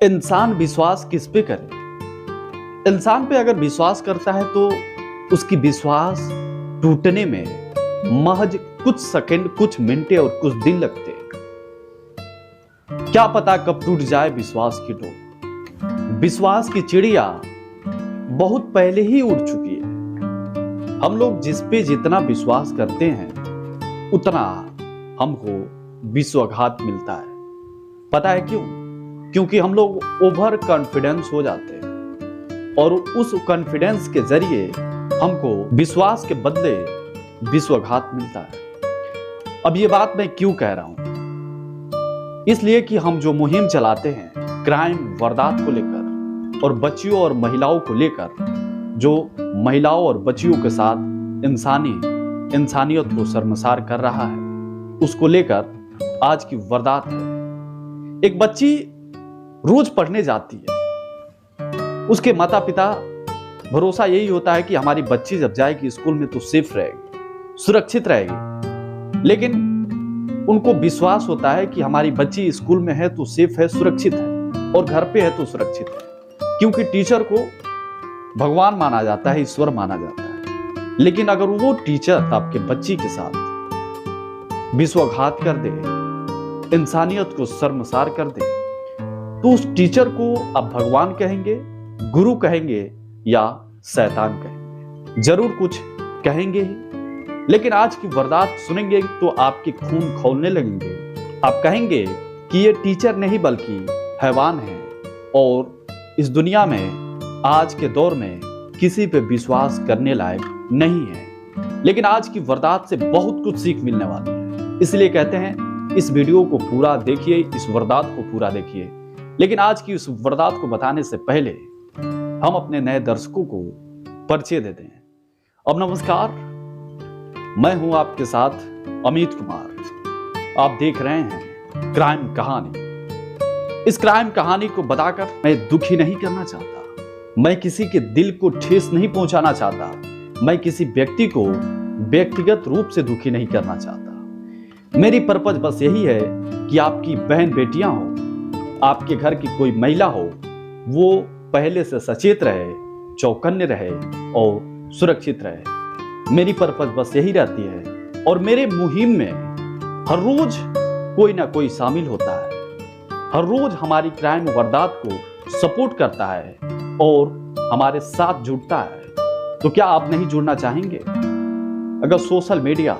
इंसान विश्वास किस पे करे? इंसान पे अगर विश्वास करता है तो उसकी विश्वास टूटने में महज कुछ सेकंड, कुछ मिनटें और कुछ दिन लगते हैं। क्या पता कब टूट जाए विश्वास की डोर। विश्वास की चिड़िया बहुत पहले ही उड़ चुकी है। हम लोग जिस पे जितना विश्वास करते हैं उतना हमको विश्वासघात मिलता है। पता है क्यों? क्योंकि हम लोग ओवर कॉन्फिडेंस हो जाते हैं और उस कॉन्फिडेंस के जरिए हमको विश्वास के बदले विश्वासघात मिलता है। अब ये बात मैं क्यों कह रहा हूं? इसलिए कि हम जो मुहिम चलाते हैं क्राइम वारदात को लेकर और बच्चियों और महिलाओं को लेकर, जो महिलाओं और बच्चियों के साथ इंसानियत को शर्मसार कर रहा है, उसको लेकर आज की वारदात है। एक बच्ची रोज पढ़ने जाती है। उसके माता पिता भरोसा यही होता है कि हमारी बच्ची जब जाएगी स्कूल में तो सेफ रहेगी, सुरक्षित रहेगी। लेकिन उनको विश्वास होता है कि हमारी बच्ची स्कूल में है तो सेफ है, सुरक्षित है, और घर पे है तो सुरक्षित है, क्योंकि टीचर को भगवान माना जाता है, ईश्वर माना जाता है। लेकिन अगर वो टीचर आपके बच्ची के साथ विश्वासघात कर दे, इंसानियत को शर्मसार कर दे, तो उस टीचर को आप भगवान कहेंगे, गुरु कहेंगे या शैतान कहेंगे? जरूर कुछ कहेंगे ही। लेकिन आज की वारदात सुनेंगे तो आपके खून खौलने लगेंगे। आप कहेंगे कि ये टीचर नहीं बल्कि हैवान है, और इस दुनिया में आज के दौर में किसी पे विश्वास करने लायक नहीं है। लेकिन आज की वारदात से बहुत कुछ सीख मिलने वाली है, इसलिए कहते हैं इस वीडियो को पूरा देखिए, इस वारदात को पूरा देखिए। लेकिन आज की इस वारदात को बताने से पहले हम अपने नए दर्शकों को परिचय देते हैं। अब नमस्कार, मैं हूं आपके साथ अमित कुमार। आप देख रहे हैं क्राइम कहानी। इस क्राइम कहानी को बताकर मैं दुखी नहीं करना चाहता, मैं किसी के दिल को ठेस नहीं पहुंचाना चाहता, मैं किसी व्यक्ति को व्यक्तिगत रूप से दुखी नहीं करना चाहता। मेरी पर्पज बस यही है कि आपकी बहन बेटियां हो, आपके घर की कोई महिला हो, वो पहले से सचेत रहे, चौकन्ने रहे और सुरक्षित रहे। मेरी पर्पज बस यही रहती है। और मेरे मुहिम में हर रोज कोई ना कोई शामिल होता है, हर रोज हमारी क्राइम वारदात को सपोर्ट करता है और हमारे साथ जुड़ता है। तो क्या आप नहीं जुड़ना चाहेंगे? अगर सोशल मीडिया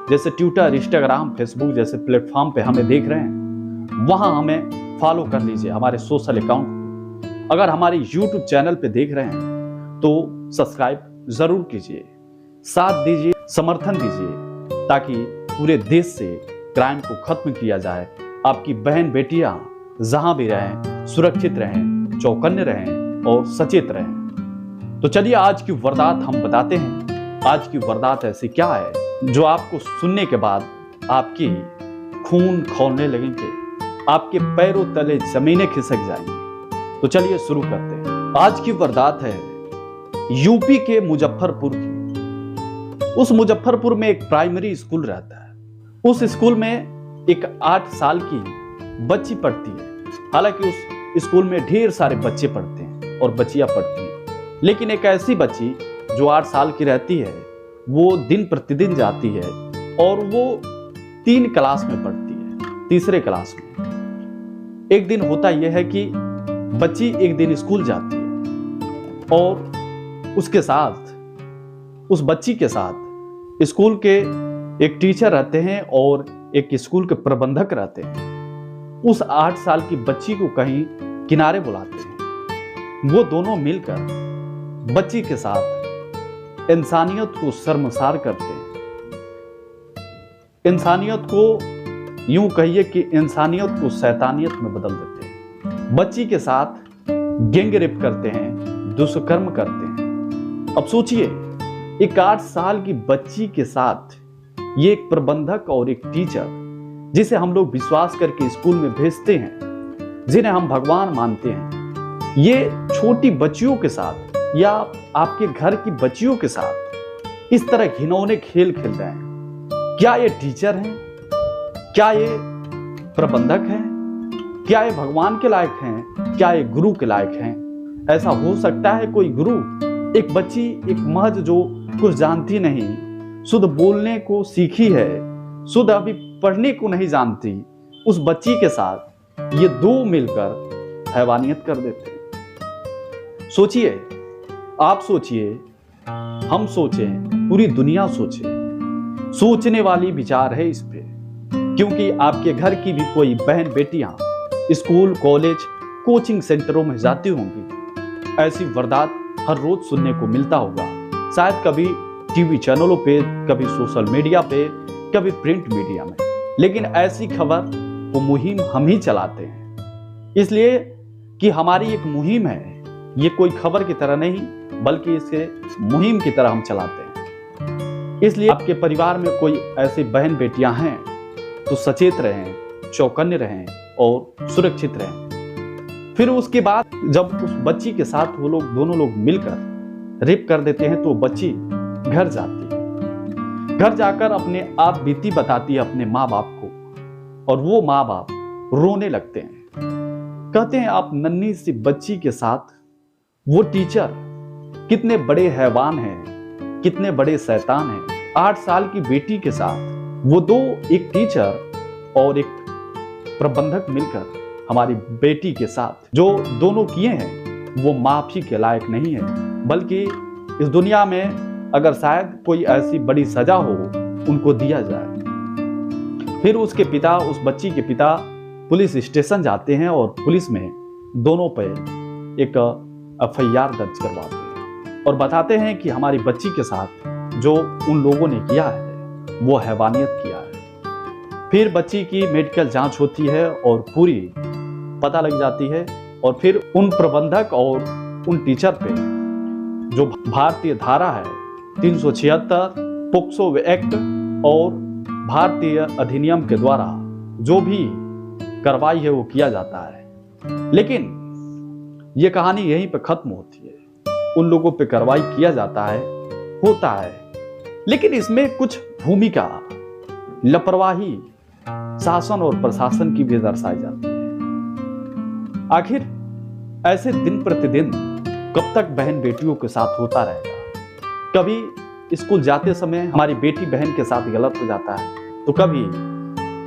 जैसे ट्विटर, इंस्टाग्राम, फेसबुक जैसे प्लेटफॉर्म पे हमें देख रहे हैं, वहां हमें फॉलो कर लीजिए, हमारे सोशल अकाउंट को। अगर हमारे YouTube चैनल पे देख रहे हैं तो सब्सक्राइब जरूर कीजिए, साथ दीजिए, समर्थन दीजिए, ताकि पूरे देश से क्राइम को खत्म किया जाए। आपकी बहन बेटियां जहां भी रहें, सुरक्षित रहें, चौकन्ने रहें और सचेत रहें। तो चलिए आज की वारदात हम बताते हैं। आज की वारदात ऐसी क्या है जो आपको सुनने के बाद आपकी खून खौलने लगेंगे, आपके पैरों तले जमीनें खिसक जाएंगी। तो चलिए शुरू करते हैं। आज की वारदात है यूपी के मुजफ्फरपुर की। उस मुजफ्फरपुर में एक प्राइमरी स्कूल रहता है। उस स्कूल में एक 8 साल की बच्ची पढ़ती है। हालांकि उस स्कूल में ढेर सारे बच्चे पढ़ते हैं और बच्चियां पढ़ती हैं, लेकिन एक ऐसी बच्ची जो 8 साल की रहती है, वो दिन प्रतिदिन जाती है और वो 3 क्लास में पढ़ती है, तीसरे क्लास में। एक दिन होता यह है कि बच्ची एक दिन स्कूल जाती है और उसके साथ, उस बच्ची के साथ स्कूल के एक टीचर रहते हैं और एक स्कूल के प्रबंधक रहते हैं। उस 8 साल की बच्ची को कहीं किनारे बुलाते हैं। वो दोनों मिलकर बच्ची के साथ इंसानियत को शर्मसार करते हैं। इंसानियत को यूं कहिए कि इंसानियत को शैतानियत में बदल देते हैं। बच्ची के साथ गैंग रेप करते हैं, दुष्कर्म करते हैं। अब सोचिए, एक 8 साल की बच्ची के साथ ये एक प्रबंधक और एक टीचर, जिसे हम लोग विश्वास करके स्कूल में भेजते हैं, जिन्हें हम भगवान मानते हैं, ये छोटी बच्चियों के साथ या आपके घर की बच्चियों के साथ इस तरह घिनौने खेल खेल रहे हैं। क्या ये टीचर हैं? क्या ये प्रबंधक हैं? क्या ये भगवान के लायक हैं? क्या एक गुरु के लायक हैं? ऐसा हो सकता है कोई गुरु? एक बच्ची, एक महज जो कुछ जानती नहीं, शुद्ध बोलने को सीखी है, शुद्ध अभी पढ़ने को नहीं जानती, उस बच्ची के साथ ये दो मिलकर हैवानियत कर देते हैं। सोचिए, आप सोचिए, हम सोचें, पूरी दुनिया सोचे। सोचने वाली विचार है इस पे, क्योंकि आपके घर की भी कोई बहन बेटियां स्कूल, कॉलेज, कोचिंग सेंटरों में जाती होंगी। ऐसी वारदात हर रोज सुनने को मिलता होगा, शायद कभी टीवी चैनलों पे, कभी सोशल मीडिया पे, कभी प्रिंट मीडिया में। लेकिन ऐसी खबर वो मुहिम हम ही चलाते हैं, इसलिए कि हमारी एक मुहिम है। ये कोई खबर की तरह नहीं, बल्कि इसे मुहिम की तरह हम चलाते हैं। इसलिए आपके परिवार में कोई ऐसी बहन बेटियां हैं तो सचेत रहें, चौकन्ने रहें और सुरक्षित रहें। फिर उसके बाद जब उस बच्ची के साथ वो लोग दोनों लोग मिलकर रेप कर देते हैं तो बच्ची घर जाती है। घर जाकर अपने आप बीती बताती है अपने माँ बाप को, और वो माँ बाप रोने लगते हैं। कहते हैं आप नन्ही सी बच्ची के साथ वो टीचर कितने बड़े हैवान हैं, कितने बड़े शैतान हैं। 8 साल की बेटी के साथ वो दो, एक टीचर और एक प्रबंधक मिलकर हमारी बेटी के साथ जो दोनों किए हैं वो माफी के लायक नहीं है, बल्कि इस दुनिया में अगर शायद कोई ऐसी बड़ी सजा हो उनको दिया जाए। फिर उसके पिता, उस बच्ची के पिता पुलिस स्टेशन जाते हैं और पुलिस में दोनों पे एक FIR दर्ज करवाते हैं और बताते हैं कि हमारी बच्ची के साथ जो उन लोगों ने किया है वो हैवानियत किया है। फिर बच्ची की मेडिकल जांच होती है और पूरी पता लग जाती है, और फिर उन प्रबंधक और उन टीचर पे जो भारतीय धारा है 376 पोक्सो एक्ट और भारतीय अधिनियम के द्वारा जो भी कार्रवाई है वो किया जाता है। लेकिन ये कहानी यहीं पे खत्म होती है। उन लोगों पे कार्रवाई किया जाता है, होता है, लेकिन इसमें कुछ भूमिका लापरवाही शासन और प्रशासन की भी दर्शाई जाती है। आखिर ऐसे दिन प्रतिदिन कब तक बहन बेटियों के साथ होता रहेगा? कभी स्कूल जाते समय हमारी बेटी बहन के साथ गलत हो जाता है, तो कभी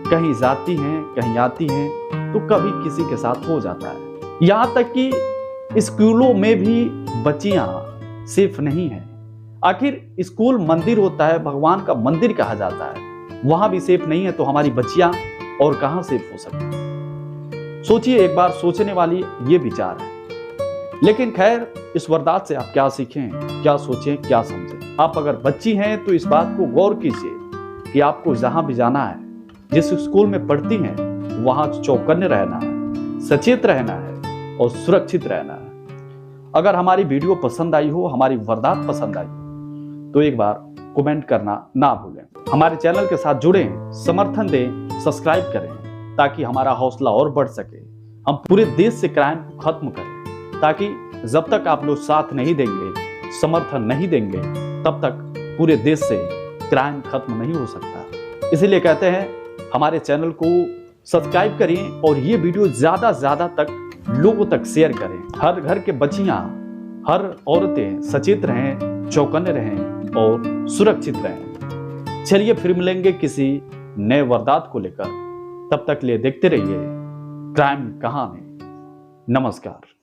कहीं जाती हैं, कहीं आती हैं, तो कभी किसी के साथ हो जाता है। यहाँ तक कि स्कूलों में भी बच्चियां सेफ नहीं हैं। आखिर स्कूल मंदिर होता है, भगवान का मंदिर कहा जाता है, वहां भी सेफ नहीं है, तो हमारी बच्चियां और कहां सेफ हो सकती हैं? सोचिए, एक बार सोचने वाली ये विचार है। लेकिन खैर, इस वारदात से आप क्या सीखें, क्या सोचें, क्या समझें? आप अगर बच्ची हैं तो इस बात को गौर कीजिए कि आपको जहां भी जाना है, जिस स्कूल में पढ़ती हैं, वहां चौकन्ने रहना है, सचेत रहना है और सुरक्षित रहना है। अगर हमारी वीडियो पसंद आई हो, हमारी वारदात पसंद आई हो, तो एक बार कमेंट करना ना भूलें। हमारे चैनल के साथ जुड़ें, समर्थन दें, सब्सक्राइब करें, ताकि हमारा हौसला और बढ़ सके। हम पूरे देश से क्राइम को खत्म करें, ताकि जब तक आप लोग साथ नहीं देंगे, समर्थन नहीं देंगे, तब तक पूरे देश से क्राइम खत्म नहीं हो सकता। इसीलिए कहते हैं हमारे चैनल को सब्सक्राइब करें और ये वीडियो ज्यादा से ज्यादा तक लोगों तक शेयर करें। हर घर के बच्चियां, हर औरतें सचेत रहें, चौकन्ने रहें और सुरक्षित रहें। चलिए फिर मिलेंगे किसी नए वारदात को लेकर। तब तक लिए देखते रहिए क्राइम कहानी। नमस्कार।